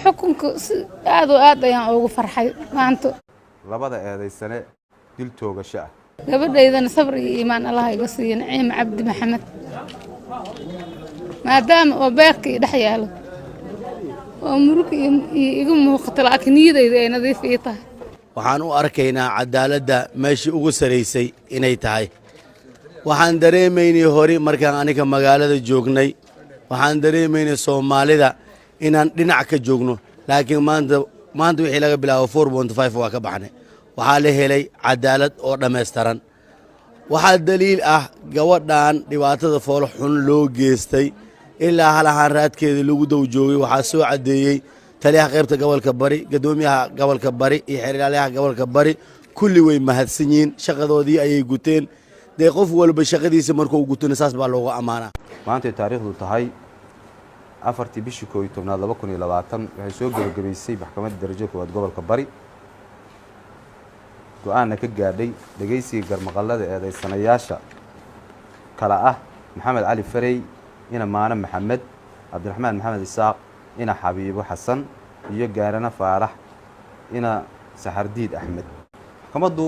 xukunka aad ayaan ugu farxay maanta labada eedaysane dil toogasho ah gabadhaydana sabr iyo iimaan Allah iga siiyo Naciim Cabdi Maxamed maadaama oo beerkii dhex yaalo oo murug igu muuqato laakiin niyadayda ay nadiif ii tahay waxaan u arkaynaa cadaaladda meeshii ugu saraysay inay tahay waxaan dareemaynay hore markaan aniga magaalada joognay waxaan dareemaynay Soomaalida inaan dhinac ka joogno laakiin maanta wixii laga bilaabo 4.5 waa ka baxnay waxaa la helay cadaalad oo dhameystiran waxaa daliil ah gabadhan dhibaatada fool xun loo geystay ilaa halahan raadkeeda lagu dow joogay waxaa soo cadeeyay taliyaha qaybta gobolka bari gadoomiyaha gobolka bari iyo xiriiryaha gobolka bari kulli way mahadsan yihiin shaqadoodii ayay guteen de qof walba shaqadiisa markuu gutona saas baa looga amaanaa maanta taariikhdu tahay 4 bishii 11 2020 waxay soo gabagabaysay maxkamadda darajada koowaad gobolka bari go'aanna ka gaadhay dhageysiga garmaqalada eedaysanayaasha kala ah maxamed cali farey ina maana maxamed cabdiraxmaan maxamed isaaq ina xabiibo xasan iyo gaarana faarax ina saxardiid axmed maxkamaddu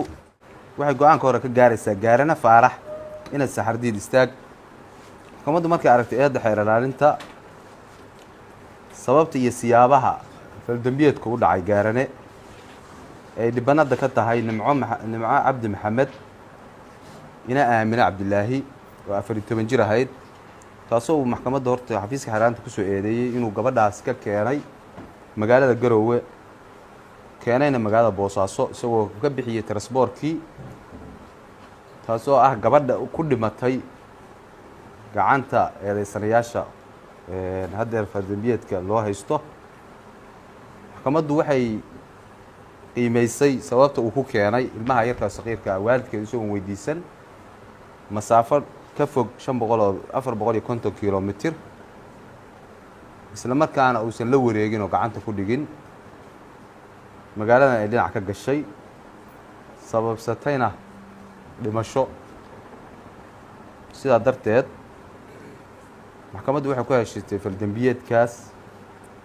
waxay go'aanka hore ka gaaraysaa gaarana faarax ina saxardiid istaag maxkamaddu markay aragtay eedda xeer ilaalinta sababta iyo siyaabaha faldambiyeedka u dhacay gaarane ay dhibanada ka tahay nimco cabdi maxamed ina aamina cabdilaahi oo 14 jir ahayd taasoo uu maxkamadda horta xafiiska xeeraanta ku soo eedeeyay inuu gabadhaas ka keenay magaalada Garowe keenayna magaalada Boosaaso isagoo ka bixiyay transportkii taasoo ah gabadha ku dhimatay gacanta eedaysanayaasha haddeer faldambiyeedka loo haysto maxkamaddu waxay qiimaysay sababta uu ku keenay ilmaha yarka saqiirka waalidkeed isagoo weydiisan masaafo ka fog 450 kilomitir isla markaana uusan la wareegin oo gacanta ku dhigin magaaladan ay dhinac ka gashay sababsatayna dhimasho sidaa darteed maxkamaddu waxay ku heshiistay faldambiyeedkaas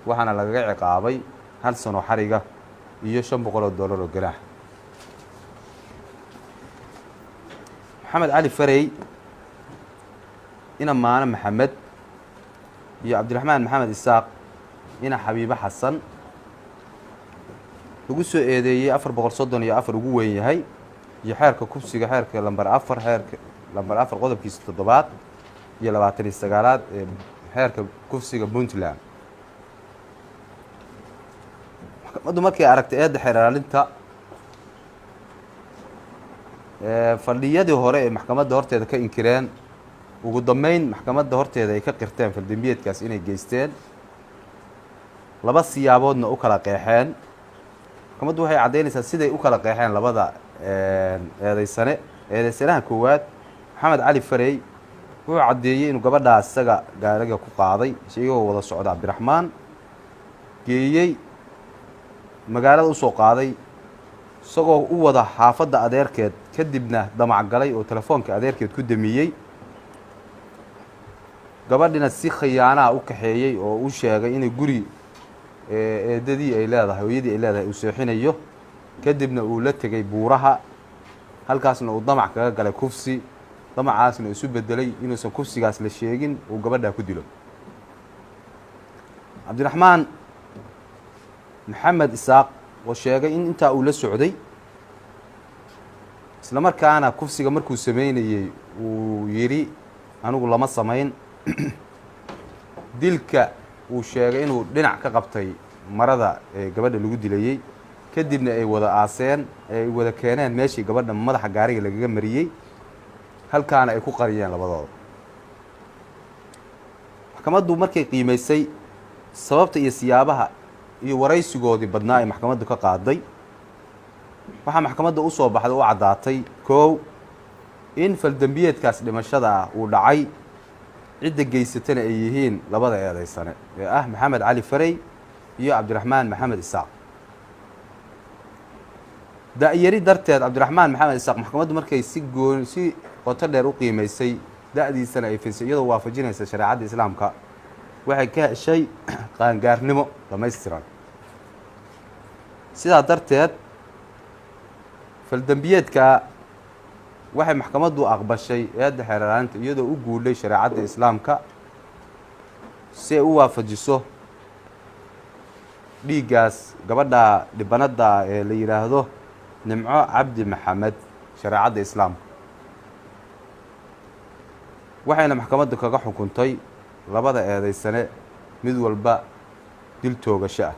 waxaana lagaga ciqaabay 1 sano xariga iyo $500 oo ganaax maxamed cali farey ina maana maxamed iyo cabdiraxmaan maxamed isaaq ina xabiibo xasan lagu soo eedeeyay 434 ugu weyn yahay iyo xeerka kubsiga xeerka lambar 4 xeerka lambar 4 qodobkiisa 7 iyo 29aad ee xeerka kubsiga Puntland maxkamaddu markay aragtay eedda xeer ilaalinta fadhiyadii hore ee maxkamadda horteeda ka inkireen ugu dambeyn maxkamadda horteeda ay ka qirteen faldambiyeedkaas inay geysteen laba siyaaboodna u kala qeexeen maxkamaddu waxay cadeynaysaa siday u kala qeexeen labada eedaysanaha koowaad maxamed cali farey wuxuu cadeeyay inuu gabadhaas isaga gaariga ku qaaday iyagoo wada socda cabdiraxmaan geeyey magaalada u soo qaaday isagoo u wada xaafadda adeerkeed kadibna damac galay oo telefoonka adeerkeed ku damiyey gabadhina si khiyaanaha u kaxeeyey oo u sheegay inay guri eedadii ay leedahay hooyadii ay leedahay uu seexinayo kadibna uu la tegay buuraha halkaasna uu damac kaga galay kufsi damacaasna isu bedelay inuusan kufsigaas la sheegin uu gabadha ku dilo cabdiraxmaan maxamed isaaq oo sheegay in intaa uu la socday isla markaana kufsiga markuu sameynayay uu yiri anigu lama samayn dilka uu sheegay inuu dhinac ka qabtay marada ee gabadha lagu dilayay kadibna ay wada aaseen ay wada keeneen meeshii gabadha madaxa gaariga lagaga mariyay halkaana ay ku qariyeen labadooda maxkamaddu markay qiimaysay sababta iyo siyaabaha iyo waraysigoodii badnaa ay maxkamaddu ka qaaday waxaa maxkamadda u soo baxday u caddaatay koow in faldambiyeedkaas dhimashada ah uu dhacay cidda geysatana ay yihiin labada eedaysane ee ah maxamed cali farey iyo cabdiraxmaan maxamed isaaq da'yari darteed cabdiraxmaan maxamed isaaq maxkamaddu markay si qoto dheer u qiimaysay da'diisana ay finsay iyadoo waafajinaysa shareecadda islaamka waxay ka heshay qaangaarnimo dhamaystiran sidaa darteed faldambiyeedka waxay maxkamaddu aqbashay eedda xeer ilaalinta iyadoo u guulay shareecadda islaamka si ay u waafajiso dhiiggaas gabadha dhibanadda ee la yidhaahdo nimco cabdi maxamed shareecadda islaamka waxayna maxkamaddu kaga xukuntay labada eedaysane mid walba dil toogasho ah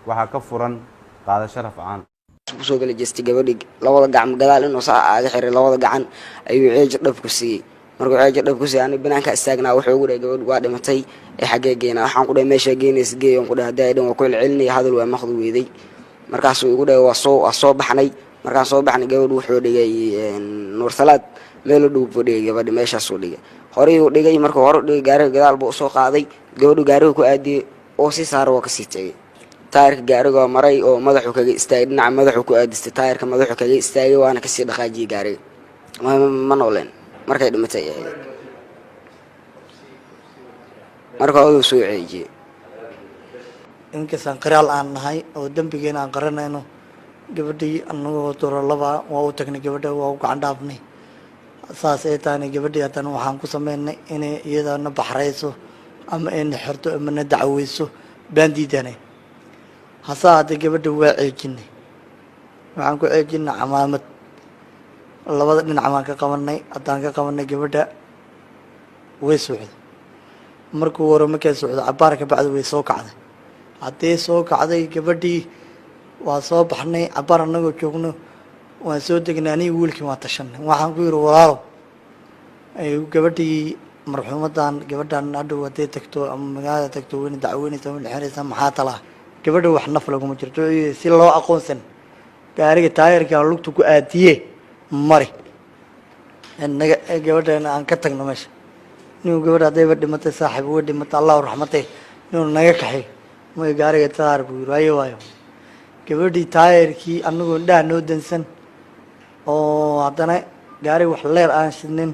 waxaa ka furan qaadasho rafcaan soo gali jeestay gabadhi labada gacmo gadaal inuu saa aaga xiray labada gacan ayuu ceej dhab ku siiyay markuu ceej dhab ku siiyay aniga banaanka istaagnaa wuxuu ugu dhahay gabadh waa dhimatay ee xagee geena waxaan ku dhahay meesha geenaysa geeyon ku dhahay haday dhan waa ku celcelinay hadal waa maqdu weeday markaas uu ugu dhahay waa soo baxnay markaan soo baxnay gabadh wuxuu dhigay nuur salaad meel u dhow fadhiyay gabadh meeshaas uu dhigay hore uu dhigay markuu hore dhigay gaariga gadaal buu soo qaaday gabadhu gaariga ku aadiyay oo si saar waa ka sii tagay taayirka gaariga maray oo madaxu kaga istaagay dhinaca madaxu ku aadistay taayirka madaxu kaga istaagay waana ka sii dhaqaajiyay gaariga ma nooleen markay dhimatay marka uu soo ceejiyay inkasaan qiraal aan nahay oo dambigeena aan qaranayno gabadhii annagoo doro laba waa u tagnay gabadha waa u gacan dhaafnay saas ay tahay gabadhii haddana waxaan ku sameynay inay iyadana baxrayso ama ay xirto ama na dacweyso baan diidanay hasa hadda gabadha waa ceejinay waxaan ku ceejinay camaamad labada dhinac baan ka qabanay haddaan ka qabanay gabadha way socday markuu hore markay socdo cabaar ka bacdi way soo kacday haddii soo kacday gabadhii waa soo baxnay cabaar annagoo joogno waan soo degnay aniga wiilkii waan tashanay waxaan ku yidhi walaalo gabadhii marxuumadan gabadhan hadhow hadday tagto ama magaalada tagto wayna dacweynaysa wayna xiraysa maxaa talaa gabadha wax naf laguma jirto si loo aqoonsan gaariga taayirka lugta ku aadiye mari naga gabadhana aan ka tagno meesha inuu gabadha haddayba dhimatay saaxiib way dhimatay allahu raxmatay inuu naga kaxay may gaariga taayir buu yidhi waayo gabadhii taayirkii annagoo indhaha noo dansan oo haddana gaariga wax leer aan shidnin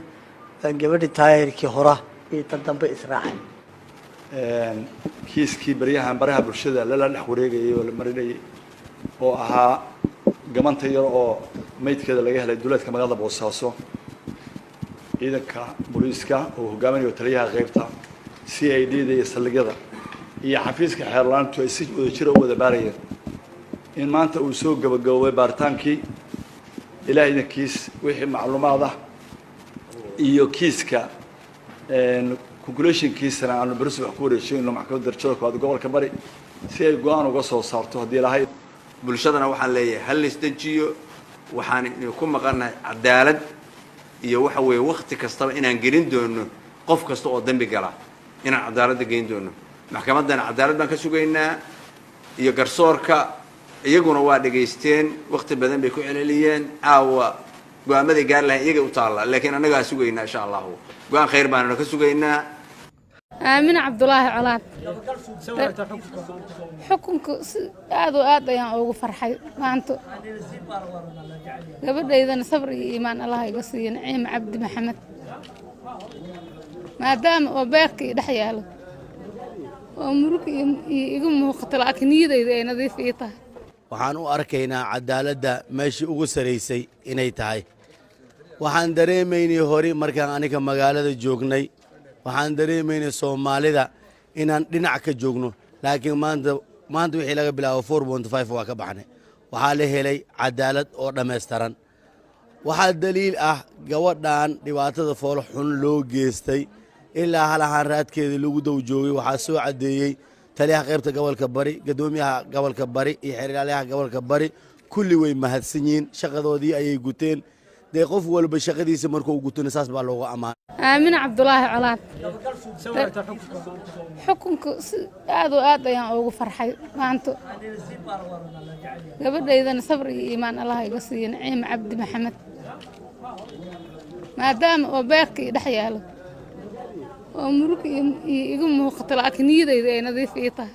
gabadhii taayirkii hora iyo tan dambe israacay kiiskii baraha bulshada lala dhex wareegayay oo la marinayay oo ahaa gamanta yar oo maydkeeda laga helay duleedka magaalada Boosaaso ciidanka booliiska oo hogaaminayo taliyaha qaybta CID-da iyo saldhigyada iyo xafiiska xeerlaantu ay si wada jir u wada baarayeen in maanta uu soo gabagabay baaritaankii ilaahay idinkiis wixii macluumaad ah iyo kiiska conclusionkiisana aanu bariis wax ku wareejino maxkamadda darajada koowaad gobolka bari si ay go'aan uga soo saarto haddii lahay bulshadana waxaan leeyahay hal isdajiyo waxaan ku maqanahay cadaalad iyo waxa weeye waqti kastaba inaan gelin doono qof kasta oo dambi gala inaan cadaaladda geyn doono maxkamaddana cadaalad baan ka sugaynaa iyo garsoorka iyaguna waa dhageysteen waqti badan bay ku celceliyeen caawa go'aamaday gaar lahayn iyaga u taalla laakiin annagaa sugaynaa insha allahu go'aan khayr baanuna ka sugaynaa آمنة عبد الله علاد حكمك aad ayaan ugu farxay maanta gabadha idan sabr iyo iimaan Allah iga siiyo Naciim Cabdi Maxamed maadaama oo beerkii dhex yaalo oo murug igu muuqato laakiin niyadayda ay nadiif ii tahay waxaan u arkaynaa cadaaladda meeshii ugu saraysay inay tahay waxaan dareemaynay hore markaan aniga magaalada joognay waxaan dareemaynay Soomaalida inaan dhinac ka joogno laakiin maanta wixii laga bilaabo 4.5 waa ka baxnay waxaa la helay cadaalad oo dhameystiran waxaa daliil ah gabadhan dhibaatada fool xun loo geystay ilaa halahan raadkeeda lagu daw joogay waxaa soo cadeeyay taliyaha qaybta gobolka bari gadoomiyaha gobolka bari iyo xiriiryaha gobolka bari kulli way mahadsan yihiin shaqadoodii ayay guteen dee qof walba shaqadiisa markuu gutona saas baa loogu ammaan آمنة عبد الله علاد حكمك aad ayaan ugu farxay maanta gabadha idan sabr iyo iimaan Allah iga siiyo Naciim Cabdi Maxamed maadaama oo beerkii dhex yaalo oo murug igu muuqato laakiin niyadayda ay nadiif ii tahay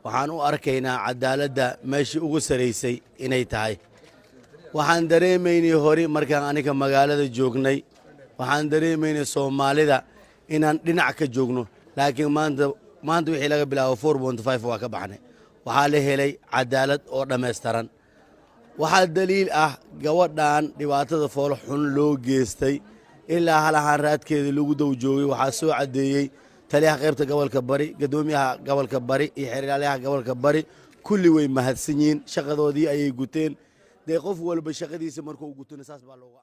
waxaan u arkaynaa cadaaladda meeshii ugu saraysay inay tahay waxaan dareemaynay hore markaan aniga magaalada joognay waxaan dareemaynay Soomaalida inaan dhinac ka joogno laakiin maanta wixii laga bilaabo 4.5 waa ka baxnay waxaa la helay cadaalad oo dhammaystiran waxaa daliil ah gabadhan dhibaatada fool xun loo geystay ilaa hal ahaan raadkeeda lagu dow joogay waxaa soo cadeeyey taliyaha qaybta gobolka bari gadoomiyaha gobolka bari iyo xiriiryaha gobolka bari kulli way mahadsan yihiin shaqadoodii ayay guteen dee qof walba shaqadiisa markuu gutona saas baa looga